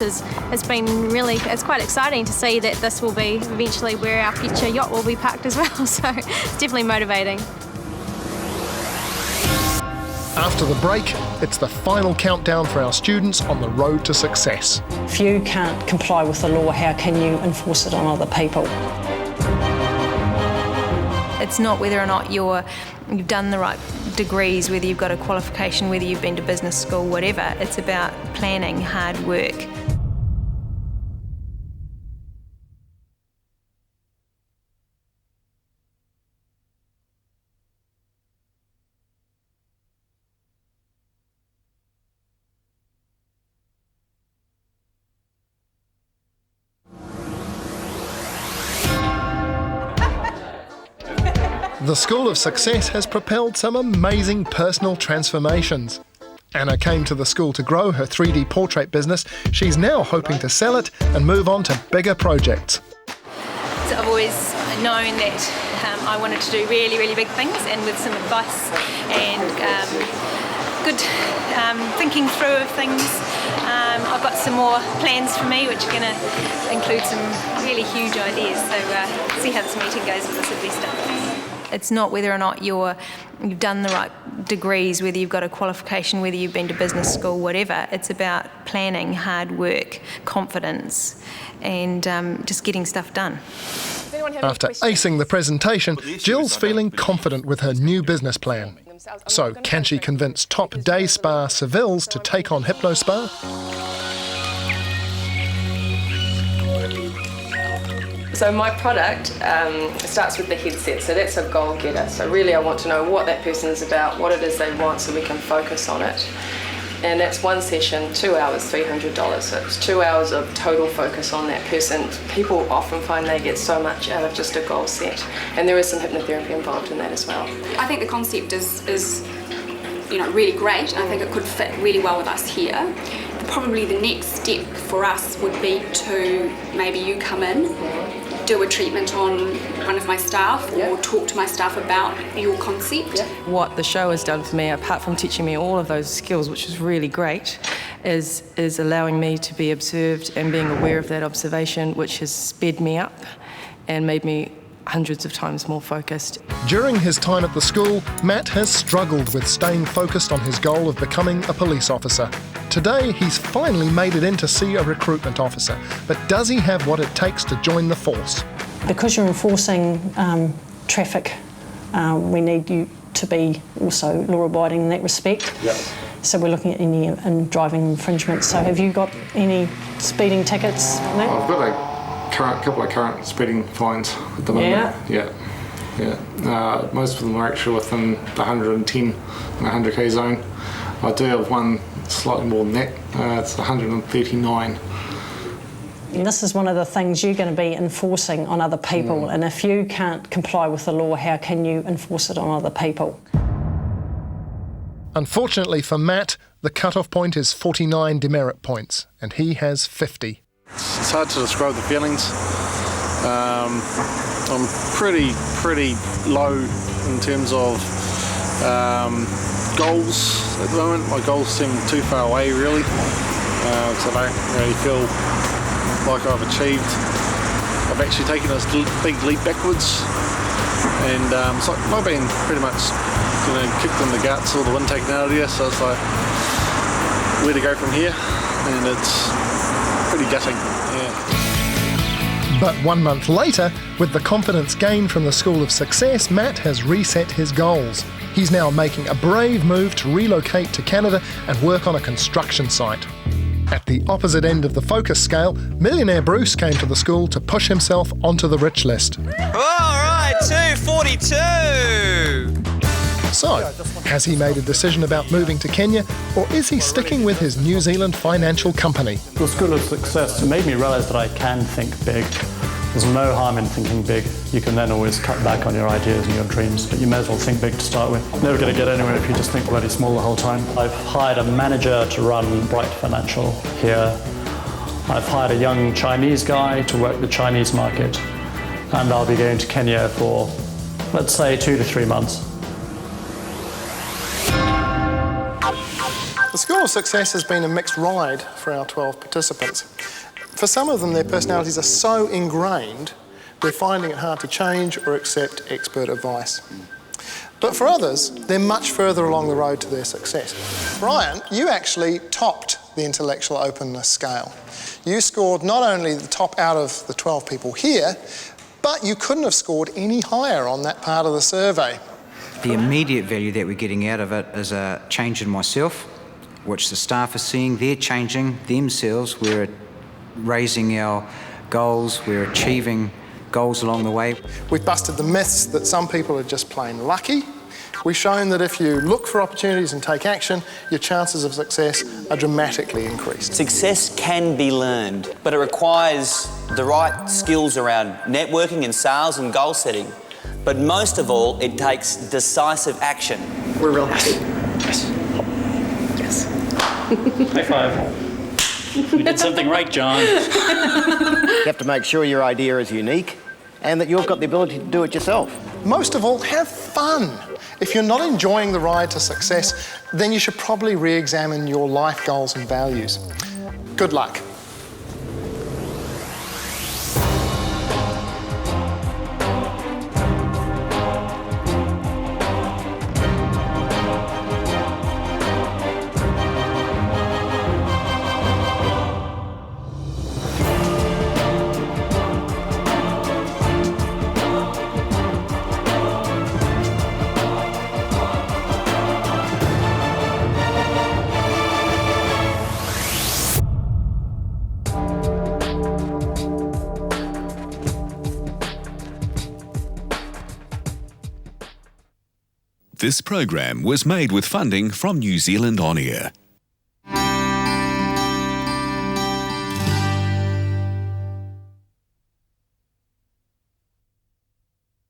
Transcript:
It's been really, it's quite exciting to see that this will be eventually where our future yacht will be parked as well, so it's definitely motivating. After the break, it's the final countdown for our students on the road to success. If you can't comply with the law, how can you enforce it on other people? It's not whether or not you've done the right degrees, whether you've got a qualification, whether you've been to business school, whatever. It's about planning, hard work. The School of Success has propelled some amazing personal transformations. Anna came to the school to grow her 3D portrait business. She's now hoping to sell it and move on to bigger projects. So I've always known that I wanted to do really, really big things, and with some advice and good thinking through of things, I've got some more plans for me, which are going to include some really huge ideas. So see how this meeting goes with this investor. It's not whether or not you've done the right degrees, whether you've got a qualification, whether you've been to business school, whatever. It's about planning, hard work, confidence, and just getting stuff done. After acing the presentation, Jill's feeling confident with her new business plan. So, can she convince top day spa Seville's to take on HypnoSpa? So my product starts with the headset, so that's a goal getter. So really I want to know what that person is about, what it is they want, so we can focus on it. And that's one session, 2 hours, $300. So it's 2 hours of total focus on that person. People often find they get so much out of just a goal set. And there is some hypnotherapy involved in that as well. I think the concept is really great, and I think it could fit really well with us here. Probably the next step for us would be to maybe you come in, do a treatment on one of my staff, or talk to my staff about your concept. What the show has done for me, apart from teaching me all of those skills, which is really great, is allowing me to be observed and being aware of that observation, which has sped me up and made me hundreds of times more focused. During his time at the school, Matt has struggled with staying focused on his goal of becoming a police officer. Today, he's finally made it in to see a recruitment officer, but does he have what it takes to join the force? Because you're enforcing traffic, we need you to be also law-abiding in that respect. Yep. So we're looking at any driving infringements. So have you got any speeding tickets, Matt? I've got a couple of current speeding fines at the moment. Yeah. Most of them are actually within the 110 and 100k zone. I do have one slightly more than that. It's 139. And this is one of the things you're going to be enforcing on other people, and if you can't comply with the law, how can you enforce it on other people? Unfortunately for Matt, the cut-off point is 49 demerit points, and he has 50. It's hard to describe the feelings. I'm pretty low in terms of goals at the moment. My goals seem too far away, really. So I don't really feel like I've I've actually taken a big leap backwards, and so I've been pretty much kicked in the guts, all the wind taken out of you, so it's like, where to go from here? And it's pretty gutting, yeah. But 1 month later, with the confidence gained from the School of Success, Matt has reset his goals. He's now making a brave move to relocate to Canada and work on a construction site. At the opposite end of the focus scale, millionaire Bruce came to the school to push himself onto the rich list. All right, 242! So, has he made a decision about moving to Kenya, or is he sticking with his New Zealand financial company? The School of Success made me realise that I can think big. There's no harm in thinking big. You can then always cut back on your ideas and your dreams, but you may as well think big to start with. Never going to get anywhere if you just think bloody small the whole time. I've hired a manager to run Bright Financial here. I've hired a young Chinese guy to work the Chinese market, and I'll be going to Kenya for, let's say, 2 to 3 months. The School of Success has been a mixed ride for our 12 participants. For some of them, their personalities are so ingrained, they're finding it hard to change or accept expert advice. But for others, they're much further along the road to their success. Brian, you actually topped the intellectual openness scale. You scored not only the top out of the 12 people here, but you couldn't have scored any higher on that part of the survey. The immediate value that we're getting out of it is a change in myself, which the staff are seeing. They're changing themselves. We're raising our goals. We're achieving goals along the way. We've busted the myths that some people are just plain lucky. We've shown that if you look for opportunities and take action, your chances of success are dramatically increased. Success can be learned, but it requires the right skills around networking and sales and goal setting. But most of all, it takes decisive action. We're real happy. Yes. High five. We did something right, John. You have to make sure your idea is unique and that you've got the ability to do it yourself. Most of all, have fun. If you're not enjoying the ride to success, then you should probably re-examine your life goals and values. Good luck. This program was made with funding from New Zealand On Air.